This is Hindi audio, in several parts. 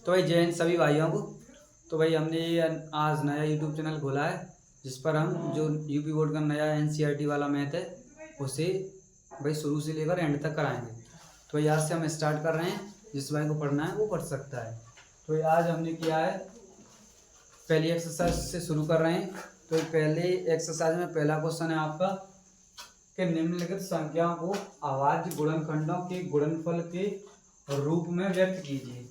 तो भाई जय हिंद सभी भाइयों को। तो भाई हमने आज नया यूट्यूब चैनल खोला है जिस पर हम जो यूपी बोर्ड का नया एनसीईआरटी वाला मैथ है उसे भाई शुरू से लेकर एंड तक कराएंगे। तो भाई आज से हम स्टार्ट कर रहे हैं, जिस भाई को पढ़ना है वो पढ़ सकता है। तो भाई आज हमने किया है पहली एक्सरसाइज से शुरू कर रहे हैं। तो पहले एक्सरसाइज में पहला क्वेश्चन है आपका कि निम्नलिखित संख्याओं को अभाज्य गुणनखंडों के गुणनफल के रूप में व्यक्त कीजिए।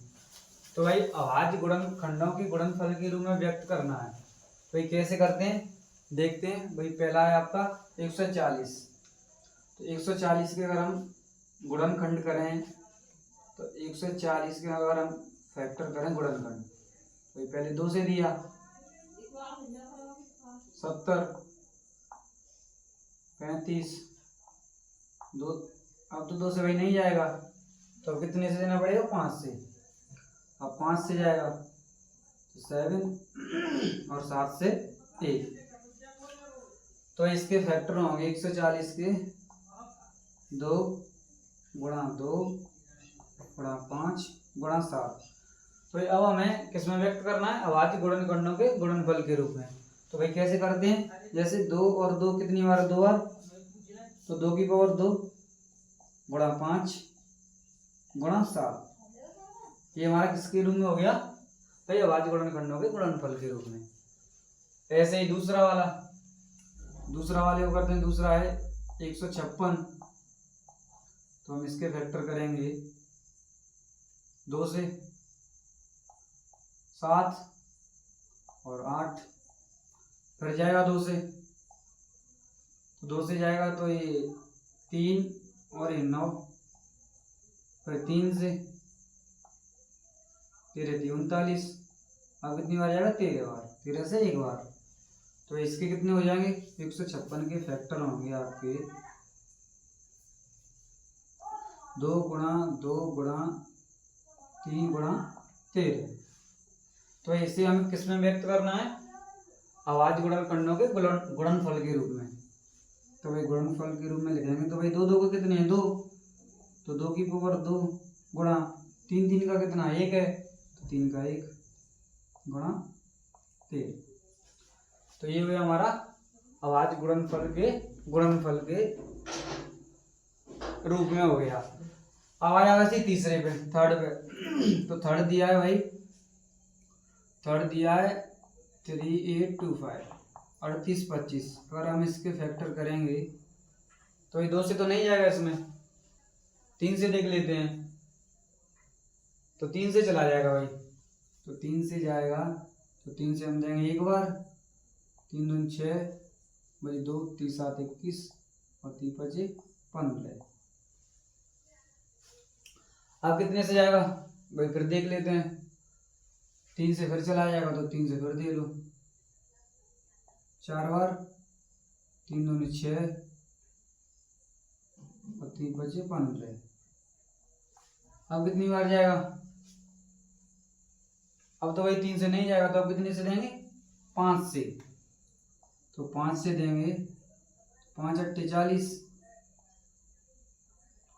तो भाई अभाज्य गुणनखंडों के गुणनफल के रूप में व्यक्त करना है। तो भाई कैसे करते हैं देखते हैं। भाई पहला है आपका 140। तो 140 के अगर हम गुणनखंड करें तो 140 के अगर हम फैक्टर करें गुणनखंड, तो पहले 2 से दिया 70 35 2, अब तो 2 से भाई नहीं जाएगा तो अब कितने से देना पड़ेगा 5 से। अब 5 से जाएगा तो 7 और 7 से 1। तो इसके फैक्टर होंगे 140 के 2 गुणा 2 गुणा 5 गुणा 7। तो अब हमें किस में व्यक्त करना है, अभाज्य गुणनखंडों के गुणनफल के रूप में। तो भाई कैसे करते हैं, जैसे 2 और 2 कितनी बार 2 बार, तो 2 की पावर 2 गुणा 5 गुणा 7। ये हमारा किसके रूप में हो गया भाई, अभाज्य गुणनखंडों के गुणनफल के रूप में। ऐसे ही दूसरा वाले को करते हैं। दूसरा है 156। तो हम इसके फैक्टर करेंगे 2 से 7 और 8, फिर जाएगा 2 से, तो 2 से जाएगा तो ये 3 और ये 9, फिर 3 से 13 39। अब कितनी बार जाएगा 13 बार, 13 से 1 बार। तो इसके कितने हो जाएंगे 156 के फैक्टर होंगे आपके 2 गुणा 2 गुणा 3 गुणा 13। तो इसे हमें किस में व्यक्त करना है, अभाज्य गुणनखंडों के गुणनफल के रूप में। तो भाई गुणनफल के रूप में लिखेंगे तो भाई 2 2 के कितने हैं 2, तो 2 की पावर 2 गुणा 3 3 का कितना 1 है, तो 3 का 1 गुणा 13। तो ये हुआ हमारा अभाज्य गुणनफल के रूप में हो गया। अब आ जाएगा सी तीसरे पे, थर्ड पे। तो थर्ड दिया है भाई, थर्ड दिया है 3825 38 25। अगर हम इसके फैक्टर करेंगे तो ये 2 से तो नहीं जाएगा, इसमें 3 से देख लेते हैं। तो 3 से चला जाएगा भाई, तो 3 से जाएगा तो 3 से हम देंगे 1 बार, 3 दूनी 6 भाई 2 3 7 21 और 3 5 15। अब कितने से जाएगा भाई, फिर देख लेते हैं। 3 से फिर चला जाएगा तो 3 से फिर दे लो 4 बार, 3 दूनी 6 और 3 5 15। अब कितनी बार जाएगा, अब तो भाई 3 से नहीं जाएगा तो अब कितने से देंगे 5 से। तो 5 से देंगे 5 8 40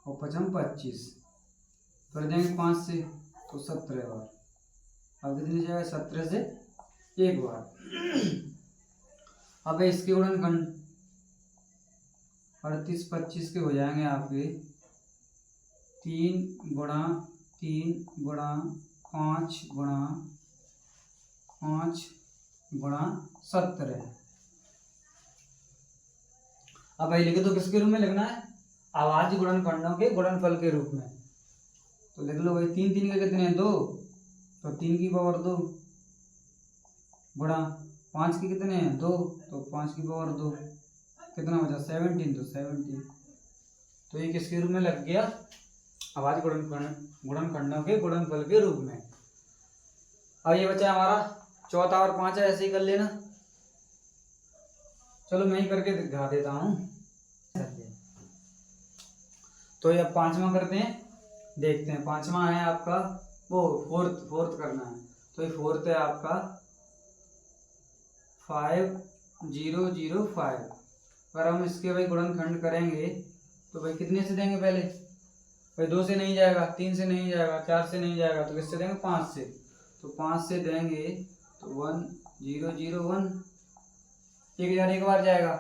और 5 25, फिर देंगे 5 से तो 17 बार। अब कितने जाएगा 17 से 1 बार। अब इसके गुणनखंड 38 25 के हो जाएंगे आपके 3 गुणा 3 गुणा 5 गुणा 5 गुणा 17। अब भाई लिखे तो किसके रूप में लिखना है, अभाज्य गुणनखंडों के गुणनफल के रूप में। तो लिख लो भाई 3 3 के कितने हैं 2, तो 3 की पावर 2 गुणा 5 के कितने हैं 2, तो 5 की पावर 2 कितना बचा 17, तो 17। तो ये किसके रूप में लग गया, अभाज्य गुणनखंडों के गुणनफल के रूप में। अब ये बचा हमारा चौथा और पांचवा, ऐसे ही कर लेना। चलो मैं ही करके दिखा देता हूँ। तो ये अब पांचवा करते हैं, देखते हैं। पांचवा है आपका वो फोर्थ करना है। तो ये फोर्थ है आपका 5005। अगर हम इसके भाई गुणनखंड करेंगे तो भाई कितने से देंगे, पहले भाई 2 से नहीं जाएगा, 3 से नहीं जाएगा, 4 से नहीं जाएगा, तो किससे देंगे 5 से। तो 5 से देंगे तो 1 0 0 1, 1000 एक बार जाएगा।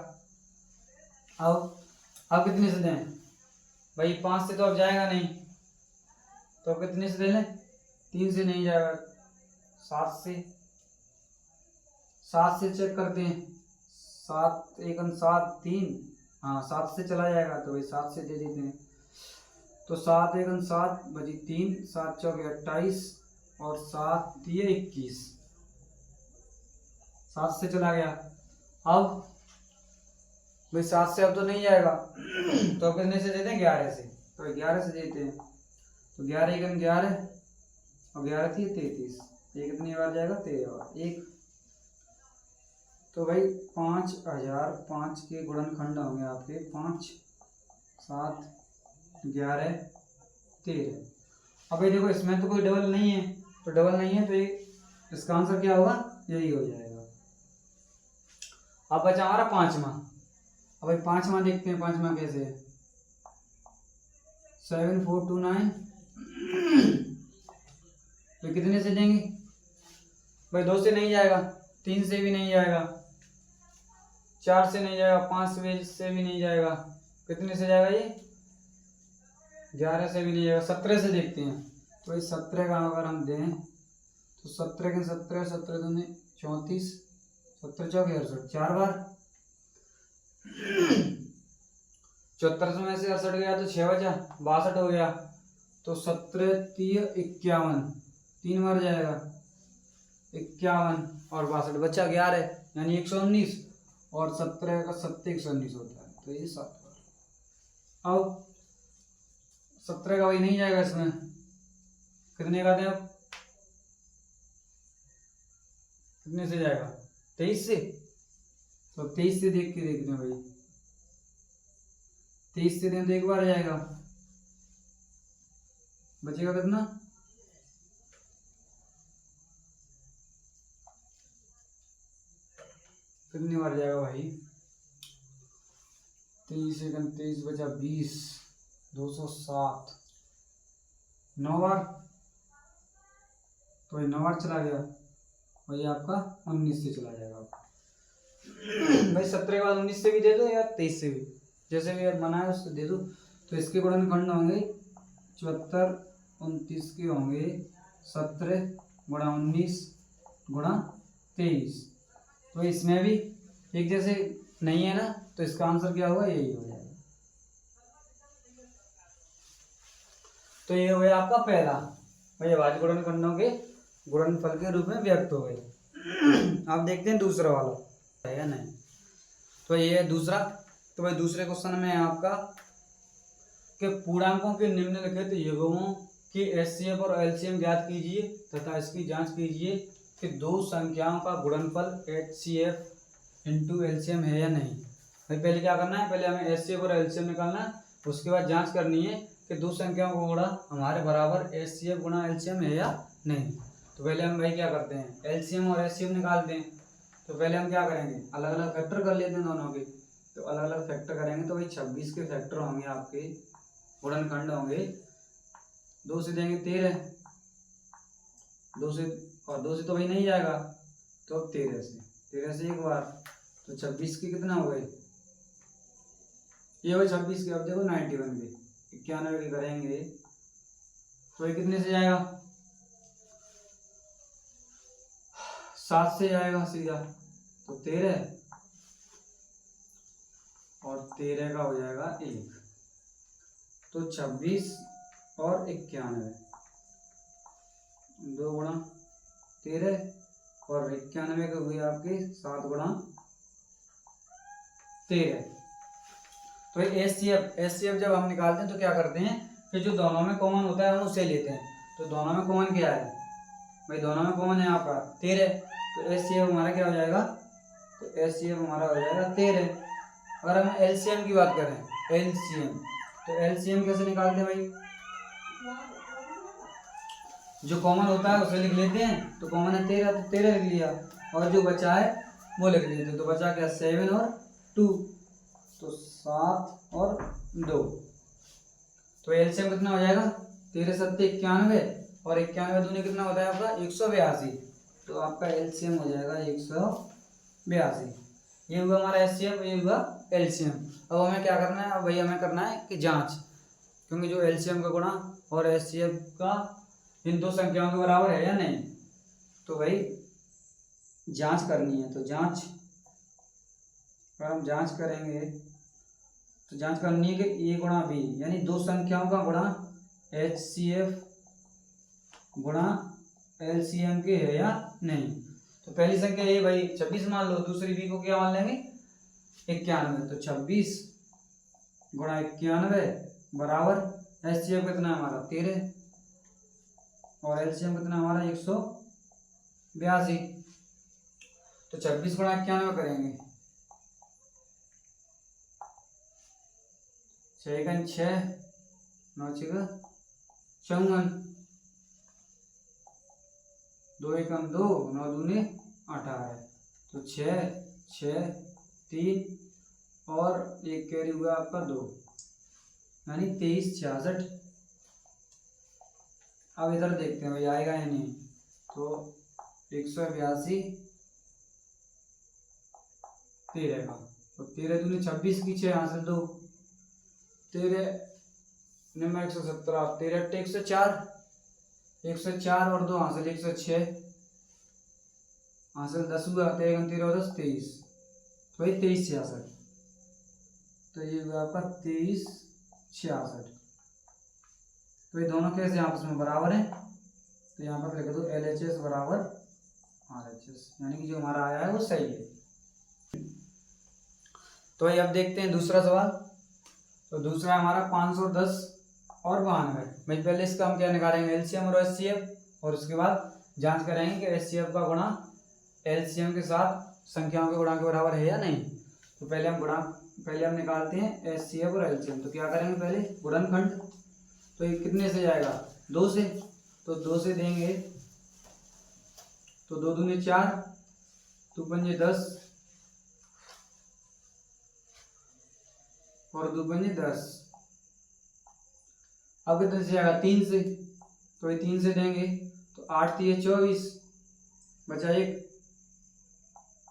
अब कितने से दें भाई? 5 से तो अब जाएगा नहीं, तो अब कितने से दे लें? 3 से नहीं जाएगा, 7 से चेक करते हैं। 7 1 7 3, हाँ 7 से चला जाएगा, तो भाई 7 से दे देते हैं। तो 7 1 7 बची 3, 7 4 28 और 7 दिए 21, 7 से चला गया। अब भाई 7 से अब तो नहीं जाएगा, तो अब कितने से देते हैं? 11 से। तो 11 से देते हैं, तो 11 1 11 और 11 थी 33, ये कितनी बार जाएगा? 13 बार। एक तो भाई 5005 के गुणनखंड होंगे आपके 5 7 11 13। अब ये देखो इसमें तो कोई डबल नहीं है, तो डबल नहीं है तो ये इसका आंसर क्या होगा? यही हो जाएगा। अब बचा हमारा पांचवा। अब भाई पांचवा देखते हैं, पांचवा कैसे है? 7 4 2 9, तो कितने से देंगे भाई? 2 से नहीं जाएगा, 3 से भी नहीं जाएगा, 4 से नहीं जाएगा, 5 से भी नहीं जाएगा, कितने से जाएगा ये? 11 से भी नहीं जाएगा। 17 से देखते हैं, तो इस 17 का अगर हम दें तो 17 के 17 17 दूनी 34, 17 चौके 68, 4 बार। 74 में से 68 गया तो 6 बचा, 62 हो गया। तो 17 3 51, 3 बार जाएगा, 51 और 62 बचा 11, यानी 119, और 17 का 7 119 होता है, तो ये 7 बार। अब 17 का वही नहीं जाएगा इसमें, कितने का दें? अब कितने से जाएगा? 23 से। तो 23 से देख के देखते हैं भाई, 23 से दें तो एक बार जाएगा, बचेगा कितना? कितनी बार जाएगा भाई? 23 23 बचा 20, 207, 9 बार। तो ये 9 बार चला गया, वही आपका 19 से चला जाएगा। भाई 17 के बाद 19 से भी दे दो या 23 से भी, जैसे भी यार मना है उससे दे दो। तो इसके गुणनखंड होंगे 74 29 के होंगे 17 गुणा 19 गुणा 23। तो इसमें भी एक जैसे नहीं है ना, तो इसका आंसर क्या होगा? यही हो जाएगा। तो ये हो गया आपका पहला, भाई अभाज्य गुणनखंडों के गुणनफल के रूप में व्यक्त हो गए। आप देखते हैं दूसरा वाला है या नहीं। तो ये है दूसरा। तो भाई दूसरे क्वेश्चन में है आपका कि पूर्णांकों के निम्नलिखित युग्मों की एचसीएफ और एलसीएम ज्ञात कीजिए तथा इसकी जांच कीजिए कि दो संख्याओं का गुणनफल एचसीएफ इंटू एलसीएम है या नहीं। भाई पहले क्या करना है? पहले हमें एचसीएफ और एलसीएम निकालना है, उसके बाद जांच करनी है कि दो संख्याओं का गुणा हमारे बराबर एचसीएफ गुणा एलसीएम है या नहीं। तो पहले हम भाई क्या करते हैं? एलसीएम और एचसीएफ निकालते हैं। तो पहले हम क्या करेंगे? अलग अलग फैक्टर कर लेते हैं दोनों के। तो अलग अलग फैक्टर करेंगे तो भाई 26 के फैक्टर होंगे आपके, गुणनखंड होंगे। 2 से देंगे 13, 2 से, और 2 से तो भाई नहीं जाएगा, तो अब 13 से एक बार। तो 26 के कितना हो गए? ये हो 26 के। अब देखो 91 के, 91 के करेंगे तो ये कितने से जाएगा? 7 से जाएगा सीधा। तो 13 और 13 का हो जाएगा 1। तो 26 और 91, 2 गुणा 13 और 91 के हुए आपके 7 गुणा 13। तो एचसीएफ जब हम निकालते हैं तो क्या करते हैं कि जो दोनों में कॉमन होता है हम उसे लेते हैं। तो दोनों में कॉमन क्या है भाई? दोनों में कॉमन है आपका 13। तो एचसीएफ हमारा क्या हो जाएगा? तो एचसीएफ हमारा हो जाएगा 13। अगर हम एलसीएम की बात करें, एलसीएम, तो एलसीएम कैसे निकालते हैं भाई? जो कॉमन होता है उसे लिख लेते हैं। तो कॉमन है 13, तो 13 लिख लिया, और जो बचा है वो लिख लेते हैं। तो बचा क्या? 7 और 2, तो 7 और 2। तो एलसीएम कितना हो जाएगा? 13 7 91 और 91 दूनी कितना होता है आपका 182। तो आपका एलसीएम हो जाएगा 182। ये हुआ हमारा एचसीएफ, ये हुआ एलसीएम। अब हमें क्या करना है, अब वही हमें करना है कि जांच, क्योंकि जो एलसीएम का गुणा और एचसीएफ का इन दो संख्याओं के बराबर है या नहीं, तो भाई जांच करनी है। तो जांच, अगर हम जांच करेंगे तो जांच करनी है कि ए गुणा बी, यानी दो संख्याओं का गुणा एचसीएफ गुणा एलसीएम के है या नहीं। तो पहली संख्या ए भाई 26 मान लो, दूसरी बी को क्या मान लेंगे 91। तो 26 गुणा 91 बराबर एचसीएफ कितना है हमारा 13 और एलसीएम कितना हमारा 182। तो 26 गुणा 91 करेंगे, 6 6 9 54, 2 एकम 2, 9 दूनी 18। तो 6 6 3 और एक कैरी हुआ आपका 2, यानी 23 66। अब इधर देखते हैं भाई आएगा या नहीं। तो 182 13 का, तो 13 दूनी 26 की 6 हासिल 2, 13 निम्न 117, 13 104, 104 और 2 हासिल 106, हासिल 10 हुआ, 13 13 10 23, तो भाई 23 66। तो ये हुआ आपका 23 66। तो ये दोनों कैसे आपस में बराबर हैं, तो यहाँ पर लिख दो LHS बराबर RHS, यानी कि जो हमारा आया है वो सही है। तो ये अब देखते हैं दूसरा सवाल। तो दूसरा हमारा 510 और 92। भाई पहले इसका हम क्या निकालेंगे एलसीएम और एचसीएफ, और उसके बाद जांच करेंगे कि एचसीएफ का गुणा एलसीएम के साथ संख्याओं के गुणा के बराबर है या नहीं। तो पहले हम निकालते हैं एचसीएफ और एलसीएम। तो क्या करेंगे पहले गुणनखंड। तो ये कितने से जाएगा 2 से, तो 2 से देंगे तो 2 दूनी 4, 2 पंजे 10 और 2 पंजे 10। अब कितने से जाएगा 3 से, तो ये 3 से देंगे तो 8 3 24 बचा 1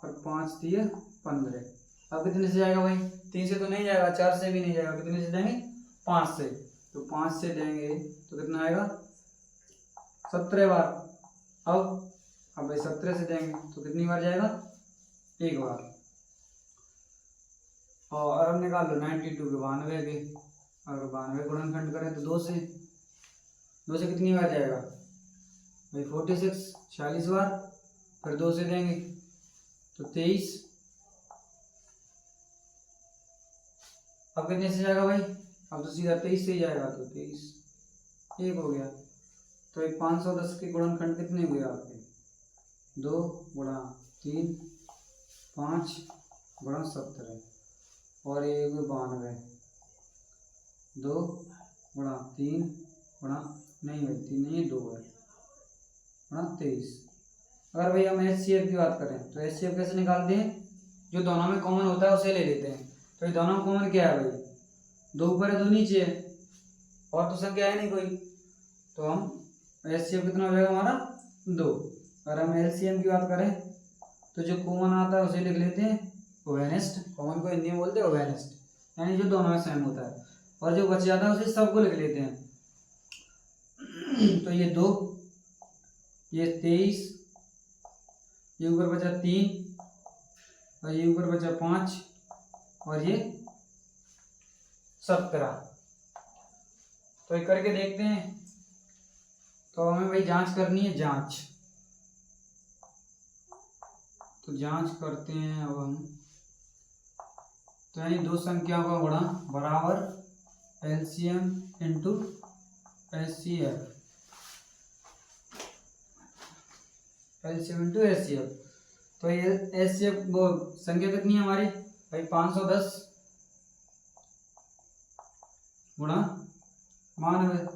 और 5 3 15। अब कितने से जाएगा भाई 3 से तो नहीं जाएगा, 4 से भी नहीं जाएगा, कितने से देंगे 5 से। तो 5 से देंगे तो कितना आएगा 17 बार। अब भाई 17 से देंगे तो कितनी बार जाएगा 1 बार। और अब निकाल लो 92 के 92 के, अगर 92 गुणनखंड करें तो 2 से कितनी बार जाएगा भाई 46 46 बार। फिर 2 से देंगे तो 23। अब कितने से जाएगा भाई, अब तो सीधा 23 से ही जाएगा, तो 23 1 हो गया। तो एक 510 के गुणनखंड कितने हुए आपके 2 गुणा 3 5 गुणा 17 और ये 92 2 गुणा 3 गुणा नहीं भाई 3 नहीं 2 है गुणा 23। अगर भाई हम एचसीएफ की बात करें तो एचसीएफ कैसे निकालते हैं, जो दोनों में कॉमन होता है उसे ले लेते हैं। तो ये दोनों में कॉमन क्या है भाई 2 ऊपर है 2 नीचे है और तो संख्या है नहीं कोई, तो हम एचसीएफ कितना हो जाएगा हमारा 2। अगर हम एलसीएम की बात करें तो जो कॉमन आता है उसे लिख लेते हैं ओवेनेस्ट, कॉमन को हिंदी में बोलते हैं ओवेनेस्ट, यानी जो दोनों में सेम होता है, और जो बच जाता है उसे सबको लिख लेते हैं। तो ये 2 ये 23, ये ऊपर बचा 3 और ये ऊपर बचा 5 और ये 17। तो ये करके देखते हैं। तो हमें भाई जांच करनी है जांच, तो जांच करते हैं अब हम। तो यानी दो संख्याओं का गुणा बराबर LCM into HCF, LCM into HCF. तो ये एचसीएफ वो संख्या कितनी है हमारी भाई 510 गुणा 92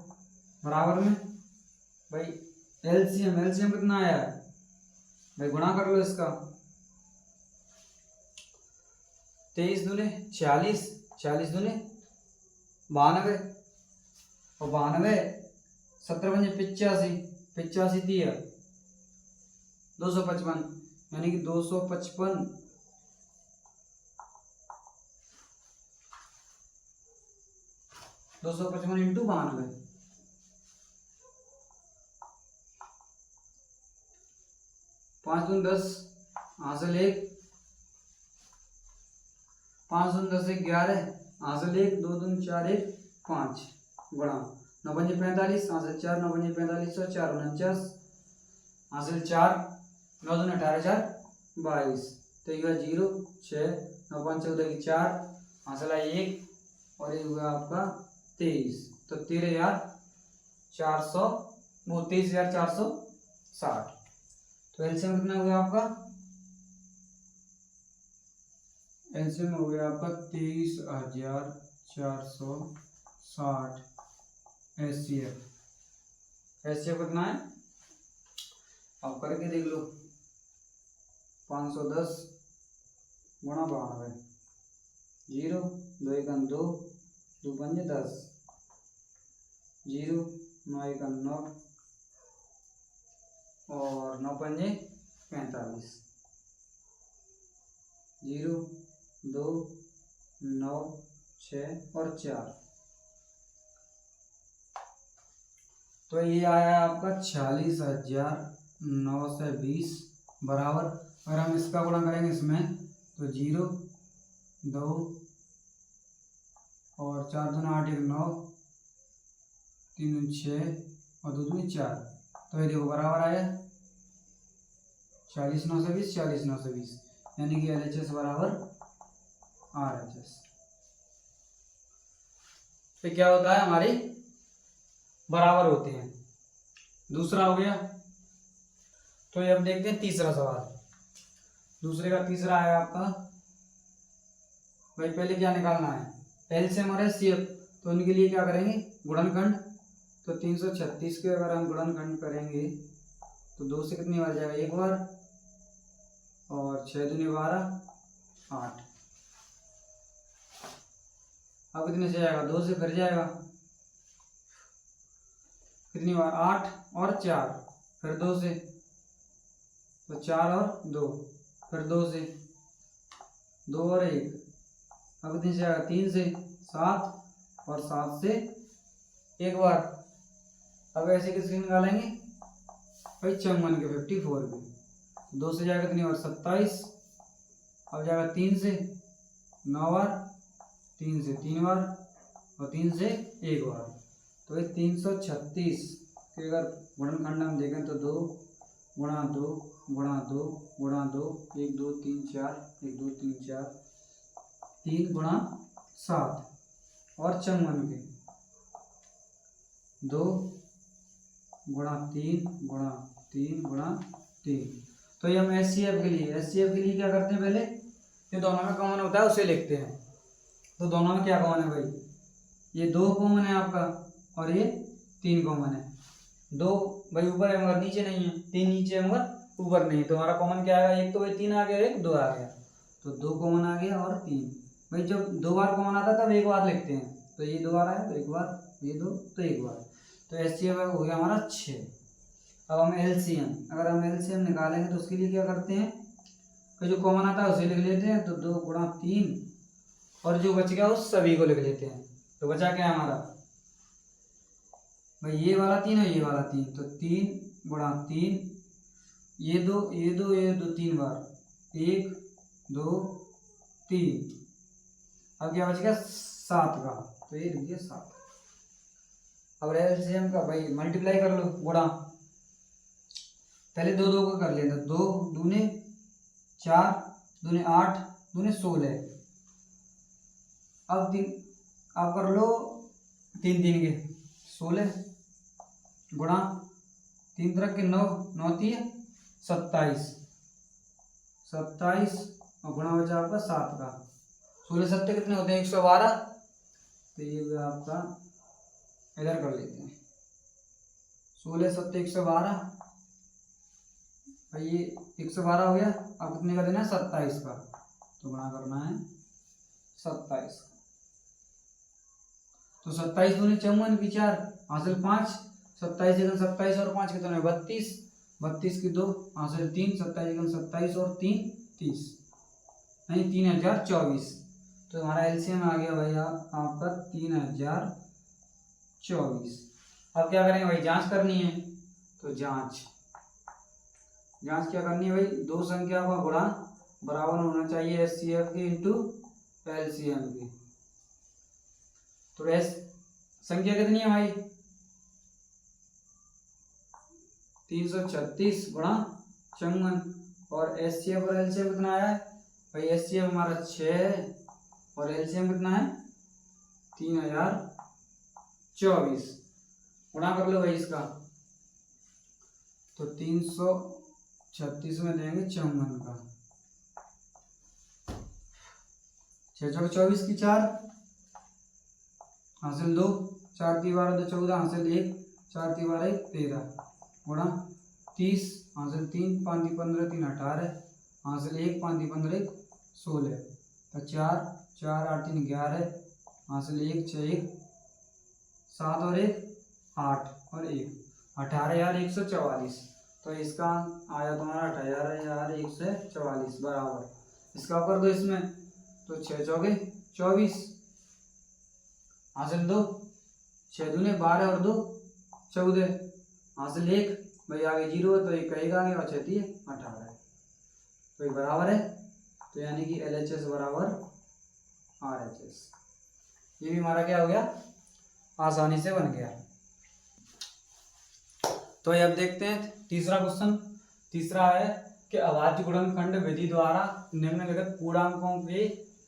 बराबर में भाई एलसीएम कितना आया है भाई गुणा कर लो इसका 23 दूने 46 46 दूने 92 और 92 17 पंजे 85, 85 दिया 255, यानी कि 255 इंटू 92, 5 दूनी 10, हासिल 1, 5 दूनी 10 11, हासिल 1, 2 दूनी 4 1 5, गुणा 9 पंजे 45, हासिल 4, 9 पंजे 45, 4 49, हासिल 4, 9 दूनी 18 4 22, तो ये 0 6, 9 5 14 की 4, हासिल 1, और ये हुआ आपका 23, तो 13,400, वो 23,460। तो एलसीएम कितना हुआ आपका? एलसीएम हो गया आपका 23,460 एचसीएफ। एचसीएफ कितना है आप करके देख लो, 510 गुणा 92, 0 2 1 2, 2 पंजे 10, 0 9 1 9, और 9 पंजे 45, 0 2 9 6 और 4, तो ये आया आपका 46,920 बराबर। अगर हम इसका गुणा करेंगे इसमें तो 0 2 और 4 दूनी 8 1 9, 3 दूनी 6 और 2 दूनी 4, तो ये देखो बराबर आया 40,920 40,920, यानी कि LHS बराबर RHS। तो क्या होता है हमारी बराबर होते हैं। दूसरा हो गया, तो ये अब देखते हैं तीसरा सवाल। दूसरे का तीसरा है आपका, भाई पहले क्या निकालना है, एलसीएम और एचसीएफ, तो उनके लिए क्या करेंगे गुणनखंड। तो 336 के अगर हम गुणनखंड करेंगे तो 2 से कितनी बार जाएगा, एक बार, और 6 दूनी 12 8, अब कितने से जाएगा, 2 से फिर जाएगा कितनी बार 8 और 4, फिर 2 से, तो 4 और 2, फिर 2 से, 2 और 1, अब कितने से जाएगा 3 से 7, और 7 से एक बार। अब ऐसे किसके निकालेंगे भाई, 54 के 54 के, 2 से जाएगा कितनी बार 27, अब जाएगा 3 से 9 बार, 3 से 3 बार, और 3 से एक बार, तो ये 336 के अगर गुणनखंड हम देखें तो 2 गुणा 2 गुणा 2 गुणा 2, 1 2 3 4, 1 2 3 4, 3 गुणा 7, और 54 के 2 गुणा 3 गुणा 3 गुणा 3। तो ये हम एचसीएफ के लिए क्या करते हैं, पहले ये दोनों में कॉमन होता है उसे लिखते हैं। तो दोनों में क्या कॉमन है भाई, ये 2 कॉमन है आपका, और ये 3 कॉमन है। 2 भाई ऊपर है मगर नीचे नहीं है, 3 नीचे है मगर ऊपर नहीं, तो हमारा कॉमन क्या आएगा, एक तो भाई 3 आ गया, एक 2 आ गया, तो 2 कॉमन आ गया और 3। भाई जब 2 बार कॉमन आता तब एक बार लिखते हैं, तो ये 2 बार आया तो एक बार, ये 2 तो एक बार, तो एचसीएफ हो गया हमारा 6। अब हम एलसीएम, अगर हम एलसीएम निकालेंगे तो उसके लिए क्या करते हैं, तो जो कॉमन आता है उसे लिख लेते हैं, तो 2 गुणा 3, और जो बच गया उस सभी को लिख लेते हैं। तो बचा क्या हमारा भाई, ये वाला 3 और ये वाला 3, तो 3 गुणा 3, ये 2 ये 2 ये 2 3 बार, 1 2 3, अब क्या बच गया 7 का, तो ये लिखिए 7। अब एलसीएम का भाई मल्टीप्लाई कर लो, गुणा, पहले 2 2 को कर लेना, 2 दूने 4 दूने 8 दूने 16, अब कर लो 3 3 के 16, गुणा 3 तरह के 9 9 3 27 27, और गुणा बचा आपका 7 का, 16 7 कितने होते हैं 112, तो ये आपका इधर कर लेते हैं, 16 7 112, भाई ये 112 हो गया। अब कितने का देना है 27 का, तो गुणा करना है 27 का, तो 27 दूनी 54 की 4, हासिल 5, 27 एकम 27 और 5 कितने 32, 32 की 2 हासिल 3, 27 एकम 27 और 3 30, नहीं 3024। तो हमारा एलसीएम आ गया भाई आपका 3024। अब क्या करेंगे भाई, जांच करनी है। तो जांच क्या करनी है भाई, दो संख्या का गुणा बराबर होना चाहिए एचसीएफ के इंटू एलसीएम के। तो एस संख्या कितनी है भाई 336 गुणा 54, और एचसीएफ और एलसीएम कितना आया है भाई, एचसीएफ हमारा 6 है और एलसीएम कितना है 3024। गुणा कर लो भाई इसका, तो 336 में देंगे 54 का, 6 चौके 24 की 4 हासिल 2, 4 3 12 2 14 हासिल 1, 4 3 12 1 13 गुणा 30 हासिल 3 5 3 15 3 18 हासिल 1 5 3 15 1 16, तो 4 4 8 3 11 हासिल 1 6 1 7 और 1 8 और 1 18,144। तो इसका आया तुम्हारा 18,144 बराबर, इसका कर दो इसमें, तो 6 चौके 24 हासिल 2, 6 दूने 12 और 2 14 हासिल 1, भाई आगे 0 है तो 1 कहेगा आगे और 6 3 18 है, तो ये बराबर है। तो यानी कि LHS बराबर RHS। ये भी हमारा क्या हो गया, आसानी से बन गया। तो ये अब देखते हैं तीसरा क्वेश्चन। तीसरा है कि अभाज्य गुणनखंड विधि द्वारा निम्नलिखित पूर्णांकों के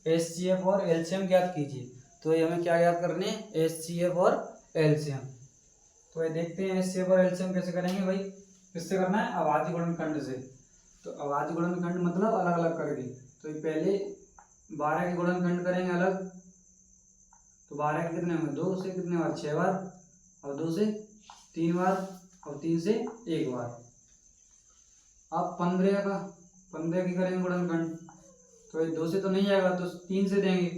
एचसीएफ और एलसीएम ज्ञात कीजिए। तो ये हमें क्या ज्ञात करने हैं, एचसीएफ और एलसीएम। तो ये देखते हैं एचसीएफ और एलसीएम कैसे करेंगे भाई, किससे करना है, अभाज्य गुणनखंड से। तो अभाज्य गुणनखंड मतलब अलग अलग करके, तो ये पहले 12 के गुणनखंड करेंगे अलग, तो 12 के कितने होंगे 2 से कितने बार 6 बार, और 2 से 3 बार, और 3 से 1 बार। अब 15 की करेंगे गुणनखंड, तो ये 2 से तो नहीं आएगा तो 3 से देंगे,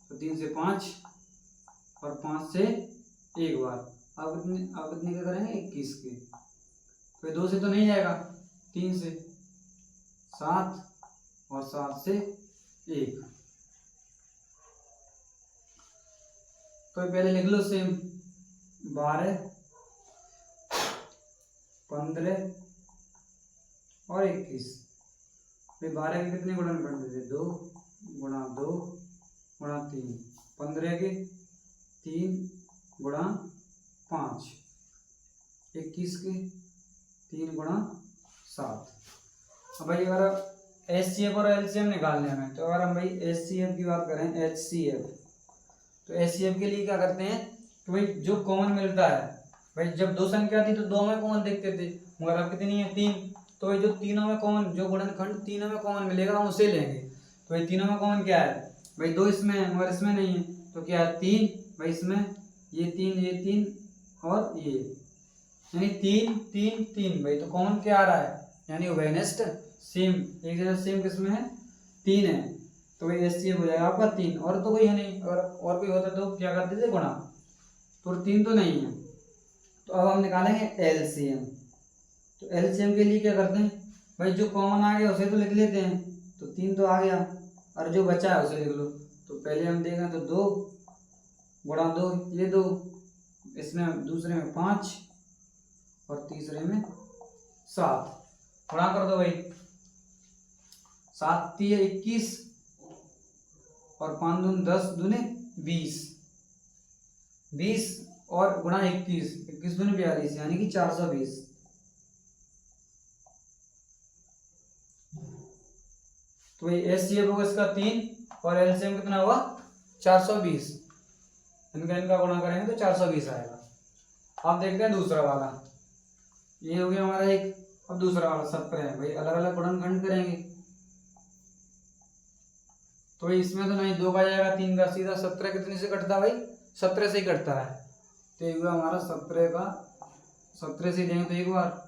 तो 3 से 5 और 5 से 1 बार। अब कितने के करेंगे 21 के, तो ये 2 से तो नहीं जाएगा, 3 से 7 और 7 से 1। तो पहले लिख लो सेम 12 15 और 21। फिर 12 के कितने गुणनखंड थे 2 गुणा 2 गुणा 3, 15 के 3 गुणा 5, 21 के 3 गुणा 7। अब भाई अगर एचसीएफ और एलसीएम निकालने हमें, तो अगर हम भाई एचसीएफ की बात करें, एचसीएफ, तो एचसीएफ के लिए क्या करते हैं कि भाई जो कॉमन मिलता है, भाई जब दो संख्या थी तो 2 में कॉमन देखते थे, मगर अब कितनी है 3, तो भाई जो तीनों में कॉमन, जो गुणनखंड तीनों में कॉमन मिलेगा हम उसे लेंगे। तो भाई तीनों में कॉमन क्या है भाई, 2 इसमें है मगर इसमें नहीं है, तो क्या है 3, भाई इसमें ये 3 और ये, यानी 3 3 3, भाई तो कॉमन क्या आ रहा है, यानी उभयनिष्ठ सेम, एक जैसा सेम किसमें है 3 है, तो भाई एचसीएफ हो जाएगा आपका 3, और तो कोई है नहीं, अगर और कोई होता तो क्या करते थे गुणा, तो 3 तो नहीं है। तो अब हम निकालेंगे एलसीएम। तो एलसीएम के लिए क्या करते हैं भाई, जो कॉमन आ गया उसे तो लिख लेते हैं, तो 3 तो आ गया, और जो बचा है उसे लिख लो। तो पहले हम देखें तो 2 गुणा 2, ये 2, इसमें दूसरे में 5 और तीसरे में 7, गुणा कर दो भाई, 7 3 21 और 5 दूनी 10 दूनी 20, 20 और गुणा 21 दूनी 42, यानी कि 420। तो ये एचसीएफ होगा इसका 3 और एलसीएम कितना होगा 420, इनका गुणा करेंगे तो 420 आएगा। अब देखते हैं दूसरा वाला, ये हो गया हमारा एक। अब दूसरा वाला 17 है भाई, अलग अलग गुणनखंड करेंगे, तो इसमें तो नहीं 2 का जाएगा 3 का, सीधा 17 कितने से कटता है भाई, 17 से ही कटता है। तो ये हुआ हमारा 17 का, 17 से देंगे तो 1 बार।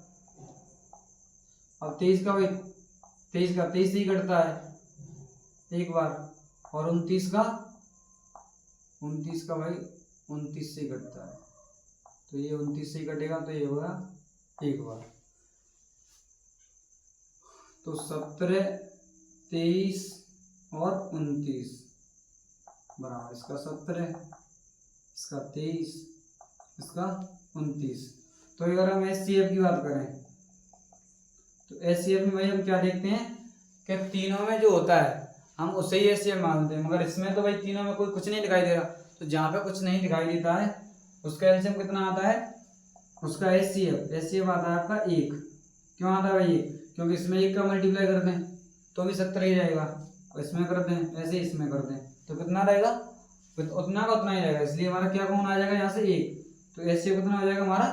अब 23 का भाई, 23 का 23 से ही कटता है 1 बार, और 29 का भाई 29 से ही कटता है, तो तो ये 29 से ही कटेगा, तो ये होगा एक बार। तो 17, 23 और 29 बराबर इसका 17, इसका 23, इसका 29। तो अगर हम HCF की बात करें तो HCF में भाई हम क्या देखते हैं कि तीनों में जो होता है हम उसे ही HCF मानते हैं, मगर इसमें तो भाई तीनों में कोई कुछ नहीं दिखाई दे रहा। तो जहाँ पे कुछ नहीं दिखाई देता है उसका LCM कितना आता है, उसका HCF आता है आपका 1। क्यों आता है भाई 1? क्योंकि इसमें 1 का मल्टीप्लाई कर दें तो भी 17 ही जाएगा, और इसमें कर दें ऐसे इसमें कर दें तो कितना रहेगा, उतना का उतना ही रहेगा। इसलिए हमारा क्या कौन आ जाएगा यहाँ से 1, तो HCF कितना हो जाएगा हमारा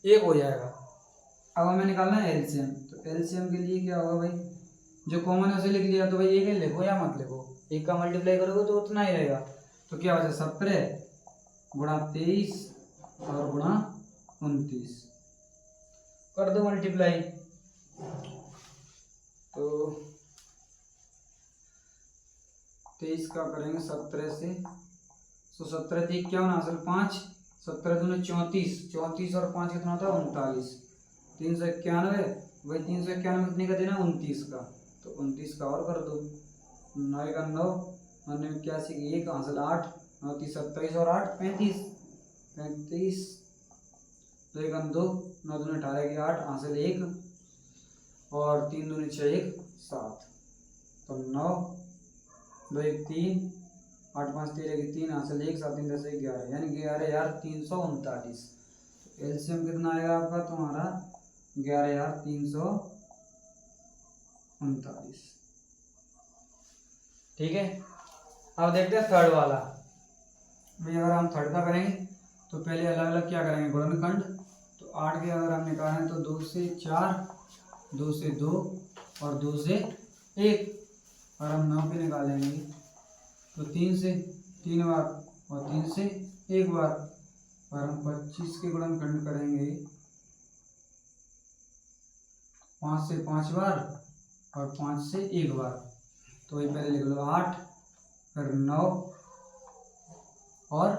1 हो जाएगा। अब हमें निकालना है LCM। तो LCM के लिए क्या होगा भाई, जो कॉमन है उसे लिख लिया, तो भाई 1 ही लिखो या मत लिखो, 1 का मल्टीप्लाई करोगे तो उतना ही रहेगा। तो क्या हो जाए 17 गुणा 23 और गुणा 29 कर दो मल्टीप्लाई। तो 23 का करेंगे 17 से, तो 17 थी क्या होना असल 5, 17 दूनी 34, 34 और 5 कितना होता है 39, 391। वही 391 कितने का देना 29 का, तो 29 का और कर दो, 9 का 9, 9 81 की 1 हासिल 8, 9 30 27 और 8 35, 35 2 1 2, 9 दूनी 18 की 8 हासिल 1 और 3 दूनी 6 1 7, तो 9 2 1 3, 8 5 13 की 3 हासिल 1 7 3 10 11, यानी 11,339। एलसीएम कितना आएगा आपका तुम्हारा 11,339। ठीक है। अब देखते हैं थर्ड वाला। भाई अगर हम थर्ड का करेंगे तो पहले अलग अलग क्या करेंगे गुणनखंड। तो 8 के अगर हम निकालें तो 2 से 4, 2 से 2 और 2 से 1। और हम 9 के निकालेंगे तो 3 से 3 बार और 3 से 1 बार। और हम 25 के गुणनखंड करेंगे 5 से 5 बार और 5 से 1 बार। तो ये पहले लिख लो 8 फिर 9 और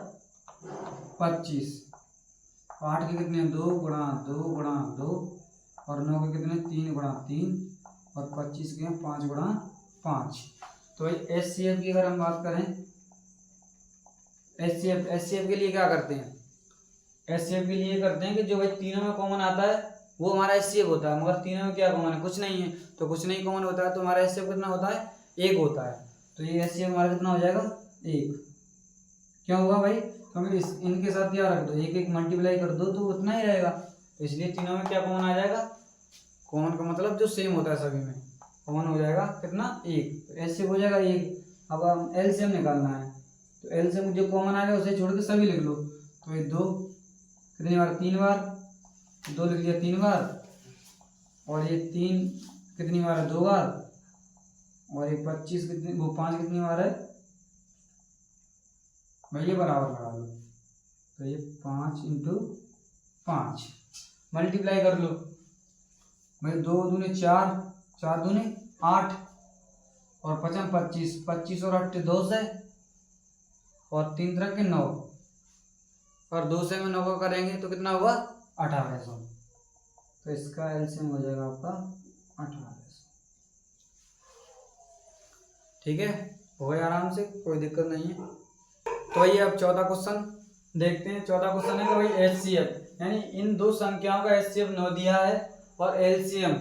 25। 8 के कितने 2 गुणा 2 गुणा 2 और 9 के कितने 3 गुणा 3 और 25 के 5 गुणा 5। तो एचसीएफ की अगर हम बात करें, एचसीएफ के लिए क्या करते हैं, एचसीएफ के लिए करते हैं कि जो भाई तीनों में कॉमन आता है वो हमारा एचसीएफ होता है। मगर तीनों में क्या कॉमन है, कुछ नहीं है, तो कुछ नहीं कॉमन होता है तो हमारा एचसीएफ कितना होता है 1 होता है। तो ये एचसीएफ हमारा कितना हो जाएगा 1। क्यों होगा भाई, क्योंकि इनके साथ क्या रख दो, एक एक मल्टीप्लाई कर दो तो उतना ही रहेगा। तो इसलिए तीनों में क्या कॉमन आ जाएगा, कॉमन का मतलब जो सेम होता है सभी में कॉमन हो जाएगा कितना 1। तो एचसीएफ हो जाएगा 1। अब हम एलसीएम निकालना है तो एलसीएम जो कॉमन आएगा उसे छोड़ के सभी लिख लो। तो ये 2 कितनी बार 3 बार, 2 लिख लिया 3 बार और ये 3 कितनी बार है 2 बार और ये 25 कितनी वो 5 कितनी बार है भाई ये बराबर लगा लो। तो ये 5 × 5 मल्टीप्लाई कर लो भाई 2 दूनी 4, 4 दूनी 8 और 5 25, 25 और 8 2 से और 3 तरह के 9 और 2 से में 9 का करेंगे तो कितना होगा 1800। तो इसका एलसीएम हो जाएगा आपका 1800। ठीक है, हो गया आराम से, कोई दिक्कत नहीं है। तो भाई अब चौथा क्वेश्चन देखते हैं। चौथा क्वेश्चन है कि भाई एचसीएफ यानी इन दो संख्याओं का एचसीएफ 9 दिया है और एलसीएम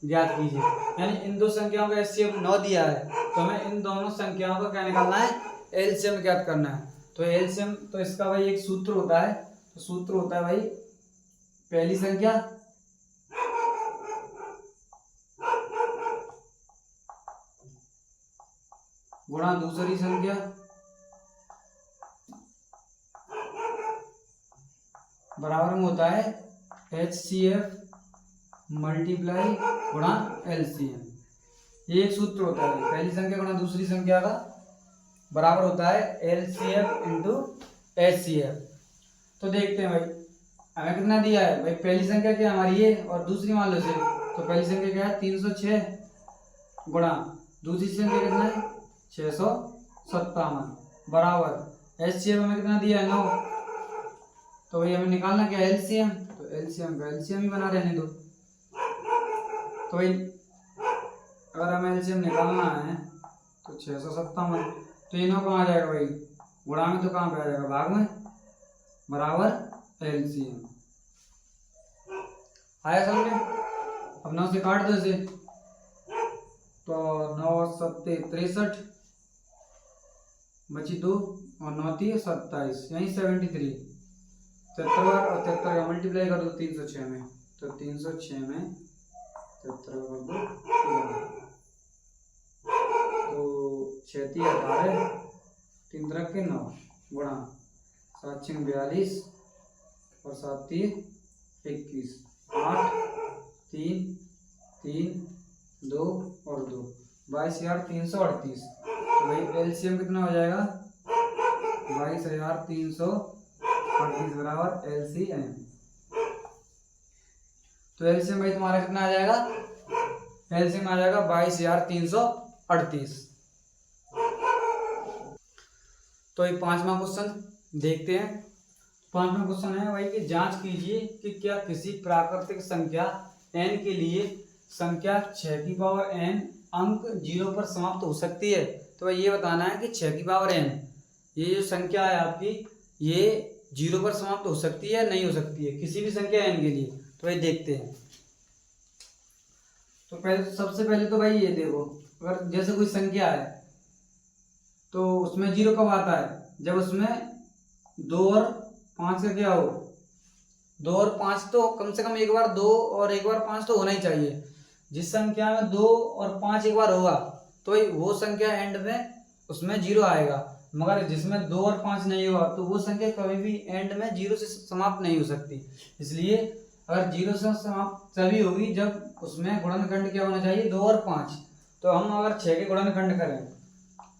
ज्ञात कीजिए। यानी इन दो संख्याओं का एचसीएफ 9 दिया है तो हमें इन दोनों संख्याओं का क्या निकालना है, एलसीएम ज्ञात करना है। तो एलसीएम तो इसका भाई एक सूत्र होता है, तो सूत्र होता है भाई पहली संख्या गुणा दूसरी संख्या बराबर में होता है HCF मल्टीप्लाई गुणा LCM। ये एक सूत्र होता है, पहली संख्या गुणा दूसरी संख्या का बराबर होता है LCF × HCF। तो देखते हैं भाई हमें कितना दिया है, भाई पहली संख्या क्या हमारी ये और दूसरी मान लो से। तो पहली संख्या क्या है 306 गुणा दूसरी संख्या कितना है 657 बराबर HCF हमें कितना दिया है 9। तो भाई हमें निकालना क्या एलसीएम, तो एलसीएम का एलसीएम ही बना रहने दो। तो भाई अगर हमें एलसीएम निकालना है तो 657, तो ये 9 कहाँ आ जाएगा भाई, गुणा में तो कहाँ पे आ जाएगा, भाग में, बराबर एलसीएम। आया समझ में? अब 9 से काट दो इसे, तो 9 सत्ते 63, बची 2 और 9 थी 27, यही 73। 73 और 73 का मल्टीप्लाई कर दो 306 में, तो 306 में 73 कर दो, तो 6 18, 3 तरह के 9 गुणा 7 6 42 और 7 21, 8 3 3 2 और 2, 22,338। तो भाई एलसीएम कितना हो जाएगा, 22,338 बराबर एलसीएम। तो एलसीएम भाई तुम्हारा कितना आ जाएगा, एलसीएम आ जाएगा 22,338। तो ये 5वां क्वेश्चन देखते हैं। 5वां क्वेश्चन है भाई कि जांच कीजिए कि क्या किसी प्राकृतिक संख्या n के लिए संख्या 6 की पावर n अंक 0 पर समाप्त हो सकती है। तो भाई ये बताना है कि 6 की पावर n, ये जो संख्या है आपकी, ये 0 पर समाप्त हो सकती है नहीं हो सकती है, किसी भी संख्या n के लिए। तो भाई देखते हैं। तो पहले सबसे पहले तो भाई ये देखो, अगर जैसे कोई संख्या है तो उसमें 0 कब आता है, जब उसमें 2 और 5 का क्या हो, 2 और 5 तो कम से कम एक बार 2 और एक बार 5 तो होना ही चाहिए। जिस संख्या में 2 और 5 एक बार होगा तो वो संख्या एंड में उसमें 0 आएगा, मगर जिसमें 2 और 5 नहीं हुआ तो वो संख्या कभी भी एंड में 0 से समाप्त नहीं हो सकती। इसलिए अगर 0 से समाप्त तभी होगी जब उसमें गुणनखंड क्या होना चाहिए, 2 और 5। तो हम अगर 6 के गुणनखंड करें,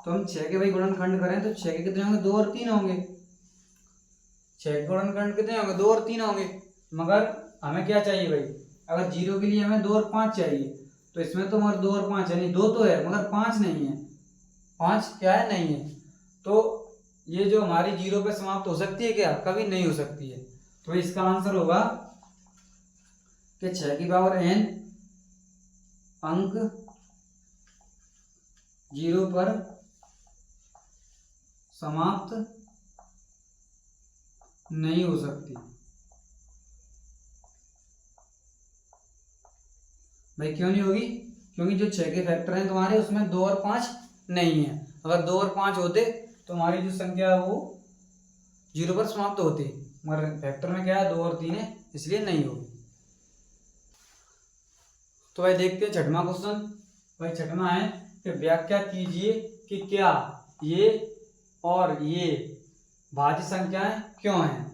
तो हम 6 के भाई गुणनखंड करें तो 6 के कितने होंगे, 2 और 3 होंगे। 6 के गुणनखंड कितने होंगे, 2 और 3 होंगे। मगर हमें क्या चाहिए भाई, अगर 0 के लिए हमें 2 और 5 चाहिए, तो इसमें तो मगर 2 और 5 है नहीं, 2 तो है मगर 5 नहीं है, 5 क्या है, नहीं है। तो ये जो हमारी 0 पे समाप्त हो सकती है क्या, कभी नहीं हो सकती है। तो इसका आंसर होगा कि 6 की पावर n अंक 0 पर समाप्त नहीं हो सकती। भाई क्यों नहीं होगी, क्योंकि जो 6 के फैक्टर हैं तुम्हारे उसमें 2 और 5 नहीं है। अगर 2 और 5 होते तो हमारी जो संख्या है वो 0 पर समाप्त होती, मगर फैक्टर में क्या है, 2 और 3 है, इसलिए नहीं होगी। तो भाई देखते हैं 6वां क्वेश्चन। भाई 6वां है कि व्याख्या कीजिए कि क्या ये और ये भाज्य संख्याएं क्यों हैं।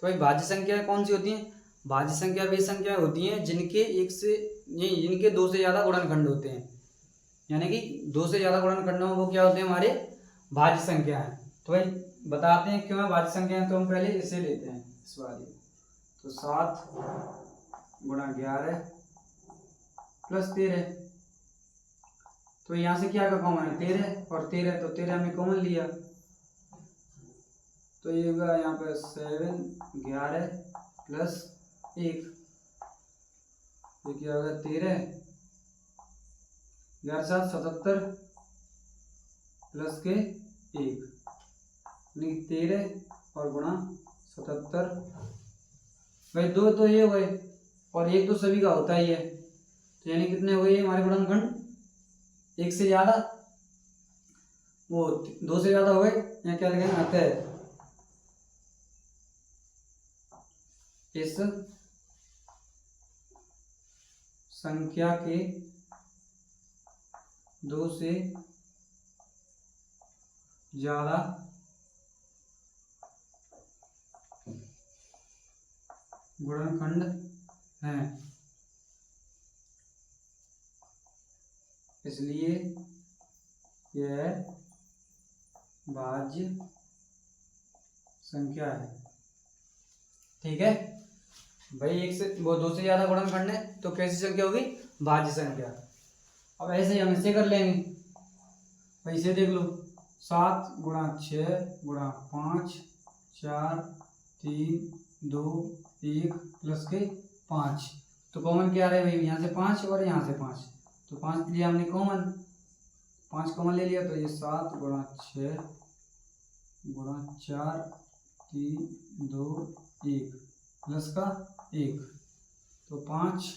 तो भाई भाज्य संख्याएं कौन सी होती हैं, भाज्य संख्या वे संख्याएं होती हैं जिनके 2 से ज़्यादा गुणनखंड होते हैं, यानी कि 2 से ज़्यादा गुणनखंड हो वो क्या होते हैं, हमारे भाज्य संख्या है। तो भाई बताते हैं क्यों है भाज्य संख्या है। तो हम पहले इसे लेते हैं, इस वाली। तो 7 गुणा 11 प्लस 13, तो यहाँ से क्या का कॉमन है, 13 और 13, तो 13 हमने कॉमन लिया, तो ये होगा यहाँ पे 7 11 प्लस 1, ये क्या होगा 13, 11 7 77 प्लस के 1, यानी 13 और गुणा 77। भाई 2 तो ये हुए और 1 तो सभी का होता ही है, तो यानी कितने हुए हमारे गुणनखंड, 1 से ज़्यादा, वो 2 से ज़्यादा हुए, यहाँ क्या लिखेंगे, अतः इस संख्या के 2 से ज़्यादा गुणनखंड हैं, इसलिए यह भाज्य संख्या है। ठीक है भाई, 1 से वो 2 से ज़्यादा गुणनखंड है तो कैसी संख्या होगी, भाज्य संख्या। अब ऐसे ही हम इसे कर लेंगे। भाई इसे देख लो, 7 गुणा 6 गुणा 5 4 3 2 1 प्लस के 5। तो कॉमन क्या रहे भाई, यहाँ से 5 और यहाँ से 5, तो 5 लिया हमने कॉमन, 5 कॉमन ले लिया, तो ये 7 गुणा 6 गुणा 4 3 2 1 प्लस का 1, तो 5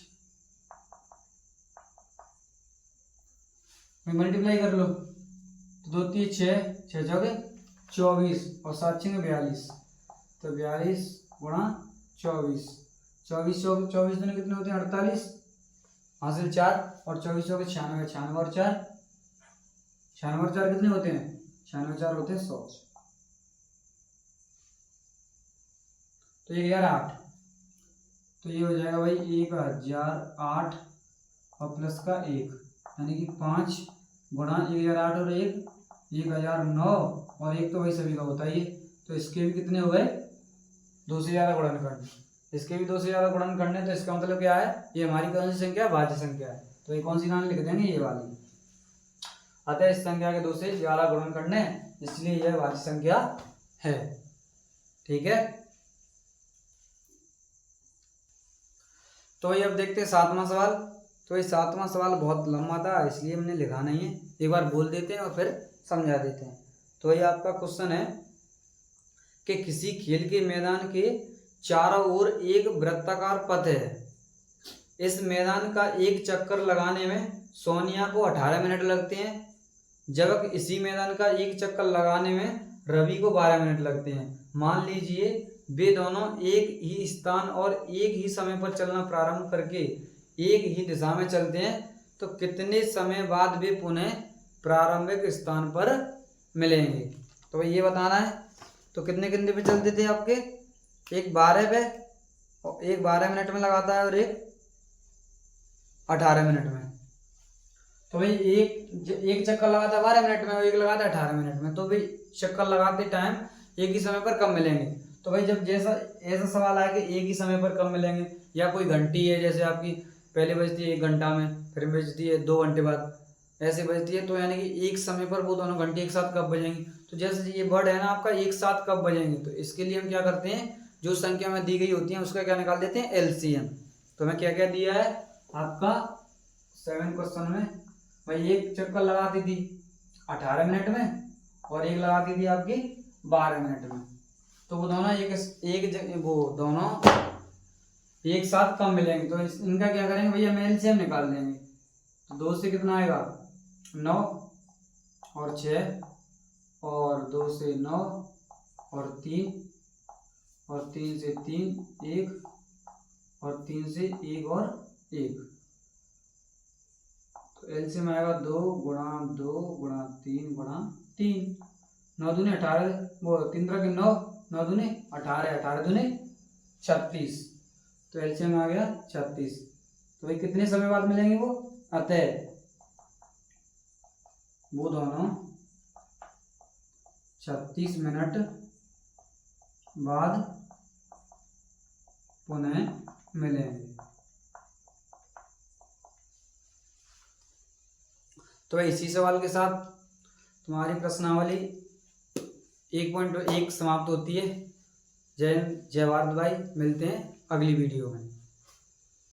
में मल्टीप्लाई कर लो, तो 2 3 6 6 चौके 24 और 7 6 42, तो 42 गुणा 24, 24 24 दिन कितने होते हैं 48, हासिल 4 और 24 चौके 96, 96 और 4 कितने होते हैं, 96 4 होते हैं 100। तो ये 8, तो ये हो जाएगा भाई 1008 और प्लस का 1, यानी कि 5 गुणा 1008 और 1 1009 और 1 तो भाई सभी का होता ही है, तो इसके भी कितने हो गए 2 से ज़्यादा गुणन करने, इसके भी 2 से ज़्यादा गुणन करने, तो इसका मतलब क्या है, ये हमारी कौन सी संख्या है, भाज्य संख्या है, तो ये कौन सी मान लिख देंगे, ये वाली। अतः इस संख्या के 2 से ज़्यादा गुणन करने, इसलिए यह भाज्य संख्या है। ठीक है, तो ये अब देखते हैं 7वां सवाल। तो ये 7वां सवाल बहुत लंबा था, इसलिए हमने लिखा नहीं है, एक बार बोल देते हैं और फिर समझा देते हैं। तो ये आपका क्वेश्चन है कि किसी खेल के मैदान के चारों ओर एक वृत्ताकार पथ है, इस मैदान का एक चक्कर लगाने में सोनिया को 18 मिनट लगते हैं, जबकि इसी मैदान का एक चक्कर लगाने में रवि को 12 मिनट लगते हैं। मान लीजिए वे दोनों एक ही स्थान और एक ही समय पर चलना प्रारंभ करके एक ही दिशा में चलते हैं, तो कितने समय बाद वे पुनः प्रारंभिक स्थान पर मिलेंगे। तो भाई ये बताना है। तो कितने कितने पे चलते थे आपके, एक 12 पे और एक 12 मिनट में लगाता है और एक 18 मिनट में। तो भाई एक चक्कर लगाता है 12 मिनट में और एक लगाता है 18 मिनट में, तो भाई चक्कर लगाते टाइम एक ही समय पर कब मिलेंगे। तो भाई जब जैसा ऐसा सवाल आया कि एक ही समय पर कब मिलेंगे, या कोई घंटी है जैसे आपकी पहले बजती है 1 घंटा में, फिर बजती है 2 घंटे बाद, ऐसे बजती है, तो यानी कि एक समय पर वो दोनों घंटे एक साथ कब बजेंगी। तो जैसे ये वर्ड है ना आपका एक साथ कब बजेंगे, तो इसके लिए हम क्या करते हैं, जो संख्या में दी गई होती है उसका क्या निकाल देते हैं, एलसीएम। तो हमें क्या क्या दिया है आपका 7 क्वेश्चन में, भाई एक चक्कर लगाती थी 18 मिनट में और एक लगाती थी आपकी 12 मिनट में, तो वो दोनों वो दोनों एक साथ कब मिलेंगे। तो इनका क्या करेंगे भैया, हम एलसीएम निकाल देंगे। तो 2 से कितना आएगा 9 और 6 और 2 से 9 और 3 और 3 से 3 1 और 3 से 1 और 1, तो एलसीएम आएगा 2 गुणा 2 गुणा 3 गुणा 3, 9 दूनी 18, वो 3 तरह के 9, 9 दूनी 18, 18 दूनी 36, तो एलसीएम आ गया 36। तो भाई कितने समय बाद मिलेंगे वो, अतः वो दोनों 36 मिनट बाद पुनः मिलेंगे। तो भाई इसी सवाल के साथ तुम्हारी प्रश्नावली 1.1 समाप्त होती है। जय हिंद, जय भारत भाई, मिलते हैं अगली वीडियो में।